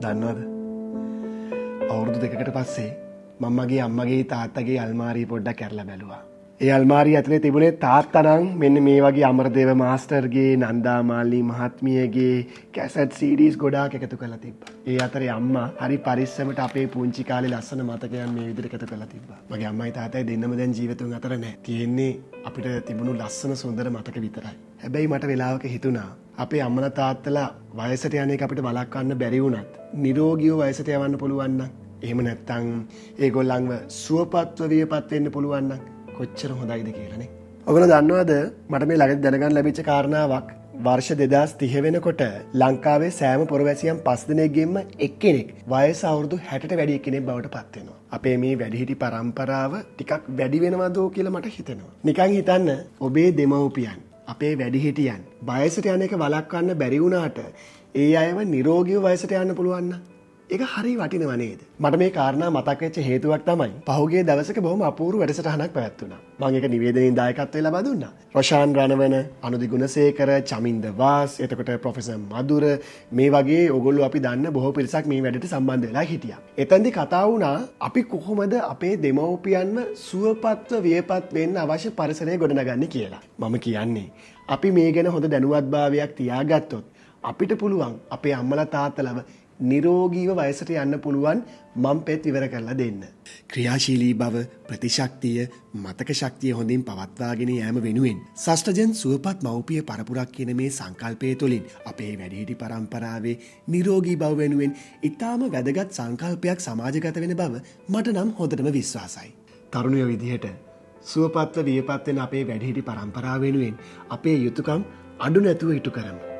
දන්නවද? අවුරුදු දෙකකට පස්සේ මම්මගේ අම්මගේ තාත්තගේ අල්මාරිය පොඩ්ඩක් කරලා බැලුවා. ඒ අල්මාරිය ඇතුලේ තිබුණේ තාත්තා නම් මෙන්න මේ වගේ අමරදේව මාස්ටර්ගේ, නන්දා මාලනී මහත්මියගේ කැසට් CDs ගොඩාක් එකතු කරලා තිබ්බා. ඒ අතරේ අම්මා හරි පරිස්සමට අපේ පුංචි කාලේ ලස්සන මතකයන් මේ විදිහට එකතු කරලා තිබ්බා. මගේ අම්මයි තාත්තයි දෙන්නම දැන් ජීවිතුන් අතර නැහැ. තියෙන්නේ අපිට තිබුණු ලස්සන සුන්දර මතක විතරයි. හැබැයි මට වෙලාවක හිතුණා අපේ අම්මලා තාත්තලා වයසට යන එක අපිට වළක්වන්න බැරි වුණත් නිරෝගීව වයසට යවන්න පුළුවන් නම්, එහෙම නැත්නම් ඒගොල්ලන්ව සුවපත්ව වියපත් වෙන්න පුළුවන් නම් කොච්චර හොඳයිද කියලානේ. ඔයගොල්ලෝ දන්නවද මට මේ ළඟදී දැනගන්න ලැබිච්ච කාරණාවක්? වර්ෂ 2030 වෙනකොට ලංකාවේ සෑම පුරවැසියන් 5 දෙනෙක්ගෙන්ම එක්කෙනෙක් වයස අවුරුදු 60ට වැඩි කෙනෙක් බවට පත් වෙනවා. අපේ මේ වැඩිහිටි පරම්පරාව ටිකක් වැඩි වෙනවදෝ කියලා මට හිතෙනවා. නිකන් හිතන්න, ඔබේ දෙමව්පියන්, අපේ වැඩිහිටියන් වයසට යන එක වළක්වන්න බැරි වුණාට ඒ අයව නිරෝගීව වයසට යන්න පුළුවන් නම් ඒක හරි වටිනව නේද? මට මේ කාරණා මතක් වෙච්ච හේතුවක් තමයි පහුගිය දවසක බොහොම අපූර්ව වැඩසටහනක් පැවැත්වුණා. මම ඒක නිවේදනයේ දායකත්වය ලබා දුන්නා. රොෂාන් රණවන, අනුදි ගුණසේකර, චමින්ද වාස්, එතකොට ප්‍රොෆෙසර් මදුර, මේ වගේ ඕගොල්ලෝ අපි දන්න බොහෝ පිරිසක් මේ වැඩට සම්බන්ධ වෙලා හිටියා. එතෙන්දී කතා වුණා අපි කොහොමද අපේ දෙමව්පියන්ව සුවපත්ව වියපත් වෙන්න අවශ්‍ය පරිසරය ගොඩනගන්නේ කියලා. මම කියන්නේ අපි මේ ගැන හොඳ දැනුවත්භාවයක් තියාගත්තොත් අපිට පුළුවන් අපේ අම්මලා තාත්තලව නිරෝගීව වයසට යන්න පුළුවන් මම් පෙත් ඉවර කරලා දෙන්න. ක්‍රියාශීලී බව, ප්‍රතිශක්තිය, මතක ශක්තිය හොඳින් පවත්වාගෙන යාම වෙනුවෙන් ෂෂ්ඨජන් සුවපත් මව්පිය පරපුරක් කියන මේ සංකල්පය තුළින් අපේ වැඩිහිටි පරම්පරාවේ නිරෝගී බව වෙනුවෙන් ඊටාම වැදගත් සංකල්පයක් සමාජගත වෙන බව මට නම් හොඳටම විශ්වාසයි. තරුණයෝ විදිහට සුවපත්ව වියපත් වෙන අපේ වැඩිහිටි පරම්පරාව වෙනුවෙන් අපේ යුතුයකම් අඩු නැතුව ඉටු කරමු.